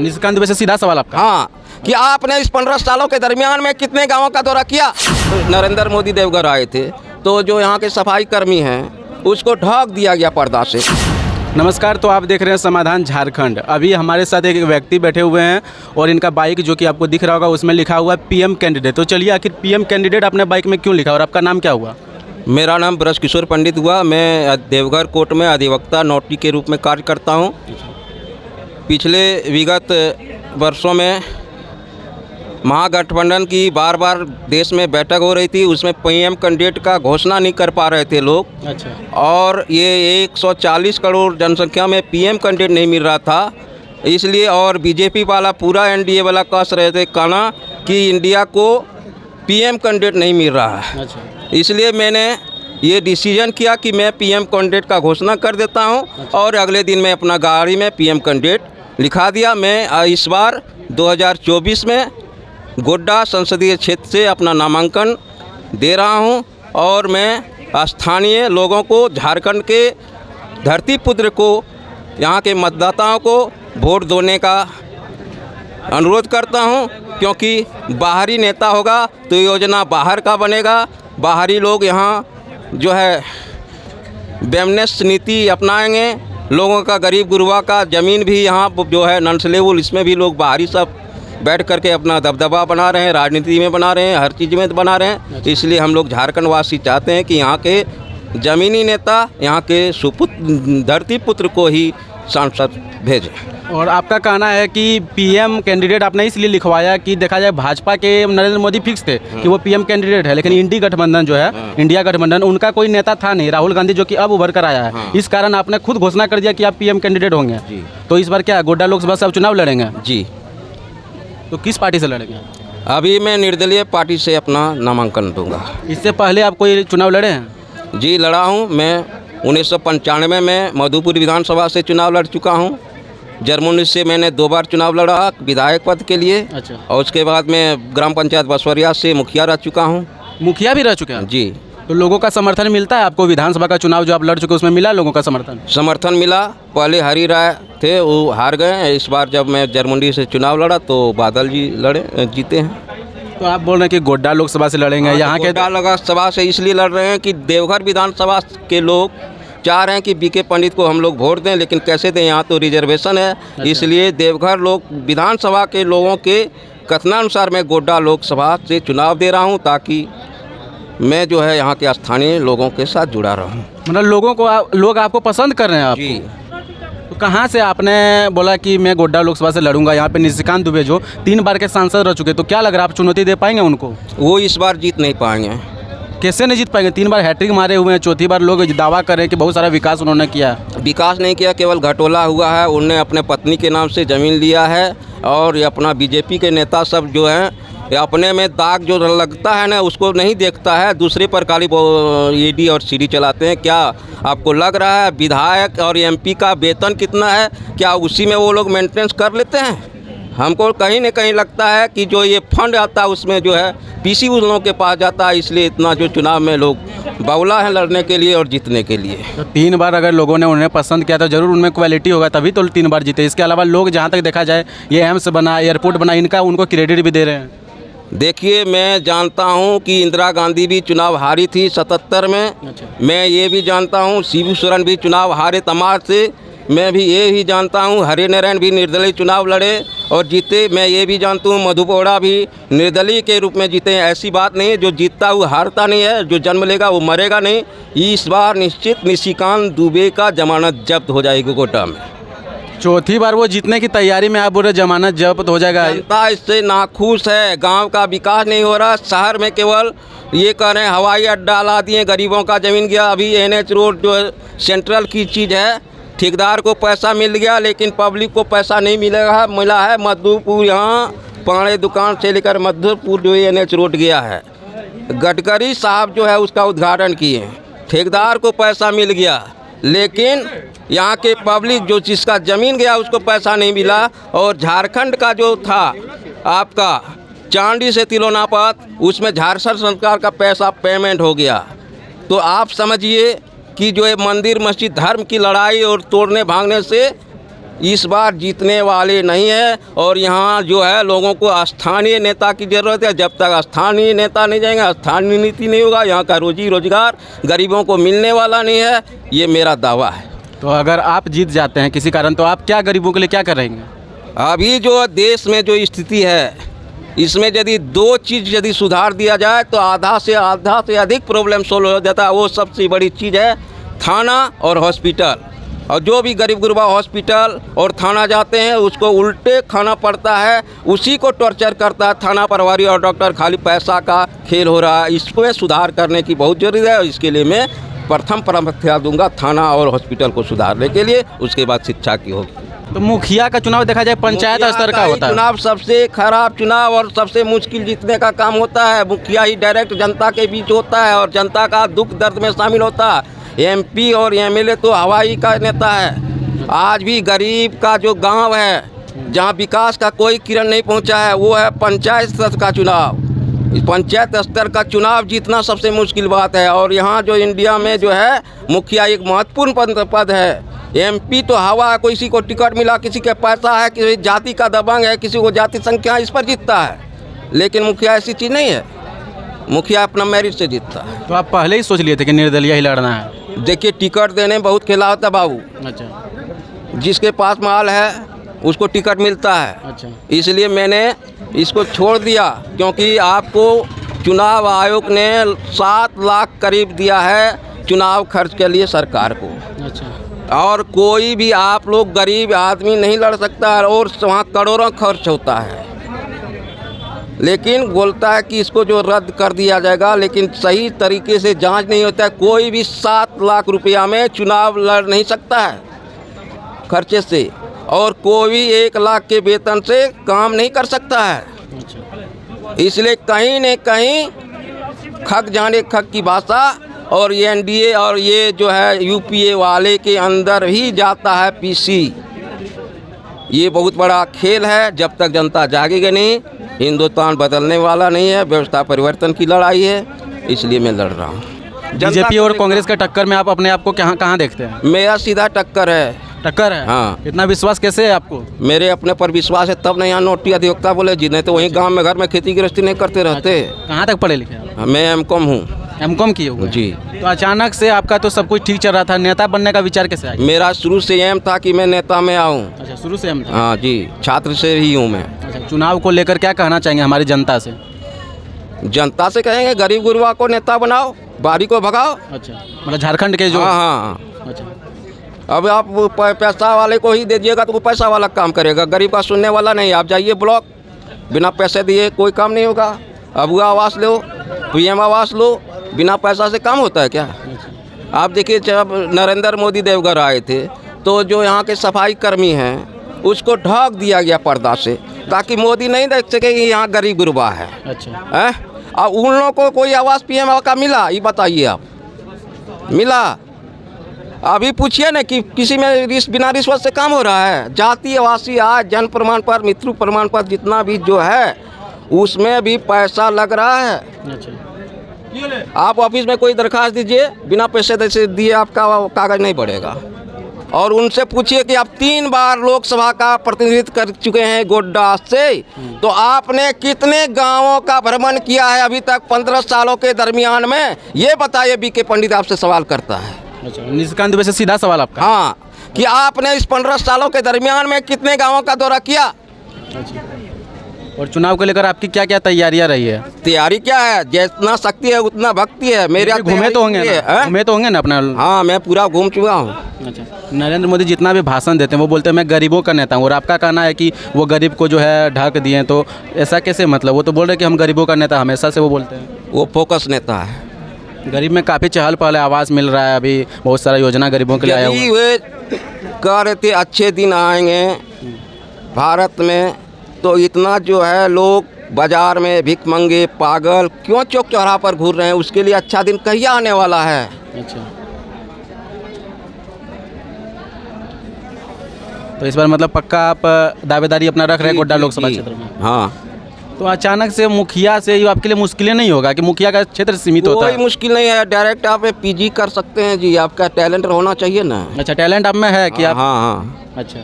निशिकांत दुबे से सीधा सवाल आपका। हाँ, कि आपने इस 15 सालों के दरमियान में कितने गांवों का दौरा किया। नरेंद्र मोदी देवघर आए थे तो जो यहाँ के सफाई कर्मी हैं उसको ढक दिया गया पर्दा से। नमस्कार, तो आप देख रहे हैं समाधान झारखंड। अभी हमारे साथ एक व्यक्ति बैठे हुए हैं और इनका बाइक जो कि आपको दिख रहा होगा उसमें लिखा हुआ है पीएम कैंडिडेट। तो चलिए, आखिर पीएम कैंडिडेट आपने बाइक में क्यों लिखा और आपका नाम क्या हुआ? मेरा नाम ब्रजकिशोर पंडित हुआ। मैं देवघर कोर्ट में अधिवक्ता नोटरी के रूप में कार्य करता हूँ। पिछले विगत वर्षों में महागठबंधन की बार बार देश में बैठक हो रही थी, उसमें पीएम कैंडिडेट का घोषणा नहीं कर पा रहे थे लोग। अच्छा। और ये 140 करोड़ जनसंख्या में पीएम कैंडिडेट नहीं मिल रहा था, इसलिए और बीजेपी वाला पूरा एनडीए वाला कस रहे थे कहना कि इंडिया को पीएम कैंडिडेट नहीं मिल रहा है। अच्छा। इसलिए मैंने ये डिसीजन किया कि मैं पीएम कैंडिडेट का घोषणा कर देता हूं। अच्छा। और अगले दिन मैं अपना गाड़ी में पीएम कैंडिडेट लिखा दिया। मैं इस बार 2024 में गोड्डा संसदीय क्षेत्र से अपना नामांकन दे रहा हूं और मैं स्थानीय लोगों को, झारखंड के धरती पुत्र को, यहाँ के मतदाताओं को वोट देने का अनुरोध करता हूं, क्योंकि बाहरी नेता होगा तो योजना बाहर का बनेगा। बाहरी लोग यहाँ जो है बेमनेस नीति अपनाएंगे। लोगों का, गरीब गुरबा का ज़मीन भी यहाँ जो है नन्सलेबुल, इसमें भी लोग बाहरी सब बैठ करके अपना दबदबा बना रहे हैं, राजनीति में बना रहे हैं, हर चीज़ में बना रहे हैं। इसलिए हम लोग झारखंड वासी चाहते हैं कि यहाँ के ज़मीनी नेता, यहाँ के सुपुत्र, धरती पुत्र को ही सांसद भेजें। और आपका कहना है कि पीएम कैंडिडेट आपने इसलिए लिखवाया कि देखा जाए भाजपा के नरेंद्र मोदी फिक्स थे कि वो पीएम कैंडिडेट है, लेकिन इंडी गठबंधन जो है, इंडिया गठबंधन, उनका कोई नेता था नहीं, राहुल गांधी जो कि अब उभर कर आया है। इस कारण आपने खुद घोषणा कर दिया कि आप पीएम कैंडिडेट होंगे। तो इस बार क्या गोड्डा लोकसभा से आप चुनाव लड़ेंगे? जी। तो किस पार्टी से लड़ेंगे? अभी मैं निर्दलीय पार्टी से अपना नामांकन दूंगा। इससे पहले आप कोई चुनाव लड़े हैं? जी, लड़ा हूँ। मैं 1995 में मधुपुर विधानसभा से चुनाव लड़ चुका हूँ। जर्मनी से मैंने 2 बार चुनाव लड़ा विधायक पद के लिए। अच्छा। और उसके बाद मैं ग्राम पंचायत बसवरिया से मुखिया रह चुका हूँ। मुखिया भी रह चुके हैं? जी। तो लोगों का समर्थन मिलता है आपको? विधानसभा का चुनाव जो आप लड़ चुके उसमें मिला लोगों का समर्थन मिला। पहले हरि राय थे, वो हार गए। इस बार जब मैं जर्मनी से चुनाव लड़ा तो बादल जी जीते हैं। तो आप बोल रहे हैं कि गोड्डा लोकसभा से लड़ेंगे? यहाँ के गोड्डा लोकसभा से इसलिए लड़ रहे हैं कि देवघर विधानसभा के लोग चाह रहे हैं कि बीके पंडित को हम लोग वोट दें, लेकिन कैसे दें, यहाँ तो रिजर्वेशन है। अच्छा। इसलिए देवघर लोग विधानसभा के लोगों के कथनानुसार मैं गोड्डा लोकसभा से चुनाव दे रहा हूँ, ताकि मैं जो है यहाँ के स्थानीय लोगों के साथ जुड़ा रहूँ। मतलब लोगों को लोग आपको पसंद कर रहे हैं? जी। तो कहाँ से आपने बोला कि मैं गोड्डा लोकसभा से लड़ूंगा? यहाँ पे निशिकांत दुबे जो 3 बार के सांसद रह चुके, तो क्या लग रहा है आप चुनौती दे पाएंगे उनको? वो इस बार जीत नहीं पाएंगे। कैसे नहीं जीत पाएंगे? 3 बार हैट्रिक मारे हुए हैं, चौथी बार लोग दावा करें कि बहुत सारा विकास उन्होंने किया। विकास नहीं किया, केवल घटोला हुआ है। उन्होंने अपने पत्नी के नाम से ज़मीन लिया है। और ये अपना बीजेपी के नेता सब जो हैं, ये अपने में दाग जो लगता है ना, उसको नहीं देखता है, दूसरे पर काली ईडी और सीडी चलाते हैं। क्या आपको लग रहा है विधायक और एमपी का वेतन कितना है? क्या उसी में वो लोग मेंटेनेंस कर लेते हैं? हमको कहीं न कहीं लगता है कि जो ये फंड आता है उसमें जो है पीसी उन लोगों के पास जाता है। इसलिए इतना जो चुनाव में लोग बावला है लड़ने के लिए और जीतने के लिए। तो 3 बार अगर लोगों ने उन्हें पसंद किया तो जरूर उनमें क्वालिटी होगा, तभी तो 3 बार जीते। इसके अलावा लोग जहाँ तक देखा जाए ये एम्स बना, एयरपोर्ट बना, इनका उनको क्रेडिट भी दे रहे हैं। देखिए, मैं जानता हूं कि इंदिरा गांधी भी चुनाव हारी थी 77 में। अच्छा। मैं ये भी जानता हूं शिबू सोरेन भी चुनाव हारे तमार से। मैं भी ये भी जानता हूं हरि नारायण भी निर्दलीय चुनाव लड़े और जीते। मैं ये भी जानता हूं मधुपोड़ा भी निर्दलीय के रूप में जीते हैं। ऐसी बात नहीं है, जो जीतता वो हारता नहीं है, जो जन्म लेगा वो मरेगा नहीं। इस बार निश्चित निशिकांत दुबे का जमानत जब्त हो जाएगी कोटा में। चौथी बार वो जीतने की तैयारी में, आप बोल रहे जमानत जब्त हो जाएगा? जनता इससे नाखुश है। गांव का विकास नहीं हो रहा। शहर में केवल ये कह रहे हैं हवाई अड्डा ला दिए, गरीबों का ज़मीन गया। अभी NH रोड जो सेंट्रल की चीज़ है, ठेकेदार को पैसा मिल गया, लेकिन पब्लिक को पैसा नहीं मिला है। मधुपुर यहाँ पाड़े दुकान से लेकर मधुपुर जो NH रोड गया है, गडकरी साहब जो है उसका उद्घाटन किए। ठेकेदार को पैसा मिल गया, लेकिन यहाँ के पब्लिक जो जिसका ज़मीन गया उसको पैसा नहीं मिला। और झारखंड का जो था आपका चांदी से तिलोनापात, उसमें झारखंड सरकार का पैसा पेमेंट हो गया। तो आप समझिए कि जो ये मंदिर मस्जिद धर्म की लड़ाई और तोड़ने भागने से इस बार जीतने वाले नहीं है। और यहाँ जो है लोगों को स्थानीय नेता की ज़रूरत है। जब तक स्थानीय नेता नहीं जाएंगे, स्थानीय नीति नहीं होगा, यहाँ का रोजी रोजगार गरीबों को मिलने वाला नहीं है। ये मेरा दावा है। तो अगर आप जीत जाते हैं किसी कारण, तो आप क्या गरीबों के लिए क्या करेंगे? अभी जो देश में जो स्थिति है, इसमें यदि दो चीज़ यदि सुधार दिया जाए तो आधा से अधिक प्रॉब्लम सोल्व हो जाता है। वो सबसे बड़ी चीज़ है थाना और हॉस्पिटल। और जो भी गरीब गुरबा हॉस्पिटल और थाना जाते हैं उसको उल्टे खाना पड़ता है, उसी को टॉर्चर करता है थाना प्रभारी और डॉक्टर। खाली पैसा का खेल हो रहा है। इसमें सुधार करने की बहुत ज़रूरी है। इसके लिए मैं प्रथम प्राथमिकता दूंगा थाना और हॉस्पिटल को सुधारने के लिए, उसके बाद शिक्षा की होगी। तो मुखिया का चुनाव देखा जाए पंचायत स्तर का होता है। चुनाव सबसे खराब चुनाव और सबसे मुश्किल जीतने का काम होता है। मुखिया ही डायरेक्ट जनता के बीच होता है और जनता का दुख दर्द में शामिल होता है। एमपी और एमएलए तो हवाई का नेता है। आज भी गरीब का जो गांव है, जहां विकास का कोई किरण नहीं पहुंचा है, वो है पंचायत स्तर का चुनाव। इस पंचायत स्तर का चुनाव जीतना सबसे मुश्किल बात है। और यहाँ जो इंडिया में जो है मुखिया एक महत्वपूर्ण पद है। एमपी तो हवा है, किसी को टिकट मिला, किसी के पैसा है, किसी जाति का दबंग है, किसी को जाति संख्या, इस पर जीतता है। लेकिन मुखिया ऐसी चीज़ नहीं है। मुखिया अपना मेरिट से जीतता है। तो आप पहले ही सोच लिए थे कि निर्दलीय ही लड़ना है? देखिए, टिकट देने में बहुत खेला होता है बाबू। अच्छा। जिसके पास माल है उसको टिकट मिलता है। अच्छा। इसलिए मैंने इसको छोड़ दिया, क्योंकि आपको चुनाव आयोग ने 7 लाख करीब दिया है चुनाव खर्च के लिए सरकार को। अच्छा। और कोई भी आप लोग गरीब आदमी नहीं लड़ सकता है और वहाँ करोड़ों खर्च होता है। लेकिन बोलता है कि इसको जो रद्द कर दिया जाएगा, लेकिन सही तरीके से जांच नहीं होता है। कोई भी 7 लाख रुपया में चुनाव लड़ नहीं सकता है खर्चे से, और कोई भी 1 लाख के वेतन से काम नहीं कर सकता है। इसलिए कहीं न कहीं खक जाने खक की भाषा और ये एनडीए और ये जो है यूपीए वाले के अंदर ही जाता है पीसी। ये बहुत बड़ा खेल है। जब तक जनता जागेगी नहीं, हिंदुस्तान बदलने वाला नहीं है। व्यवस्था परिवर्तन की लड़ाई है, इसलिए मैं लड़ रहा हूँ। बीजेपी और कांग्रेस के टक्कर में आप अपने आप को कहाँ देखते हैं? मेरा सीधा टक्कर है। टक्कर है? हाँ। इतना विश्वास कैसे है आपको? मेरे अपने पर विश्वास है, तब नहीं यहाँ नोटी अधिवक्ता बोले जी, नहीं तो वहीं गांव में घर में खेती गृहस्थी नहीं करते रहते। कहाँ तक पढ़े लिखे आप? मैं एमकॉम हूँ। एमकॉम किए हुए जी। तो अचानक से आपका तो सब कुछ ठीक चल रहा था, नेता बनने का विचार कैसे आया? मेरा शुरू से एम था कि मैं नेता में आऊँ। अच्छा, शुरू से एम था? हाँ जी, छात्र से ही हूँ मैं। अच्छा, चुनाव को लेकर क्या कहना चाहेंगे हमारी जनता से? जनता से कहेंगे गरीब गुरबा को नेता बनाओ, बारी को भगाओ। अच्छा, मतलब झारखंड के जो? हाँ हाँ। अच्छा। अब आप पैसा वाले को ही दे दीजिएगा तो वो पैसा वाला काम करेगा, गरीब का सुनने वाला नहीं। आप जाइए ब्लॉक, बिना पैसे दिए कोई काम नहीं होगा। अबुआ आवास लो, पीएम आवास लो, बिना पैसा से काम होता है क्या? आप देखिए, जब नरेंद्र मोदी देवघर आए थे तो जो यहाँ के सफाई कर्मी हैं उसको ढक दिया गया पर्दा से, ताकि मोदी नहीं देख सके कि यहाँ गरीब गुरबा है। अच्छा है? अब उन लोगों को कोई आवास पीएम का मिला? ये बताइए आप, मिला? अभी पूछिए ना कि किसी में बिना रिश्वत से काम हो रहा है? जाति आवासीय आज जन्म प्रमाण पत्र, मृत्यु प्रमाण पत्र, जितना भी जो है उसमें भी पैसा लग रहा है। अच्छा। आप ऑफिस में कोई दरखास्त दीजिए, बिना पैसे से दिए आपका कागज़ नहीं बढ़ेगा। और उनसे पूछिए कि आप 3 बार लोकसभा का प्रतिनिधित्व कर चुके हैं गोड्डा से, तो आपने कितने गांवों का भ्रमण किया है अभी तक 15 सालों के दरमियान में? ये बताइए। बीके पंडित आपसे सवाल करता है। अच्छा, निशिकांत दुबे से सीधा सवाल आपका? हाँ, कि आपने इस 15 सालों के दरमियान में कितने गांवों का दौरा किया? अच्छा। और चुनाव को लेकर आपकी क्या क्या तैयारियां रही है? तैयारी क्या है, जितना शक्ति है उतना भक्ति है। मेरे घूमे तो होंगे ना? घूमे तो होंगे ना अपना? हाँ, मैं पूरा घूम चुका हूँ। अच्छा। नरेंद्र मोदी जितना भी भाषण देते हैं वो बोलते हैं मैं गरीबों का नेता हूँ, और आपका कहना है कि वो गरीब को जो है ढक दिए, तो ऐसा कैसे? मतलब वो तो बोल रहे हैं कि हम गरीबों का नेता, हमेशा से वो बोलते हैं। वो फोकस नेता है। गरीब में काफ़ी चहल पहल है, आवास मिल रहा है, अभी बहुत सारा योजना गरीबों के लिए आया हुआ है। वे कह रहे थे अच्छे दिन आएंगे भारत में, तो इतना जो है लोग बाजार में भिख मंगे पागल क्यों चौक चौराहा पर घूर रहे हैं? उसके लिए अच्छा दिन कहिया आने वाला है? अच्छा। तो इस बार मतलब पक्का आप दावेदारी अपना रख रहे हैं गोड्डा लोकसभा क्षेत्र में? हाँ। तो अचानक से मुखिया से ये आपके लिए मुश्किलें नहीं होगा कि मुखिया का क्षेत्र सीमित होता है? कोई मुश्किल नहीं है, डायरेक्ट आप पीजी कर सकते हैं जी। आपका टैलेंट होना चाहिए ना। अच्छा, टैलेंट आप में है कि आप? हाँ हाँ। अच्छा।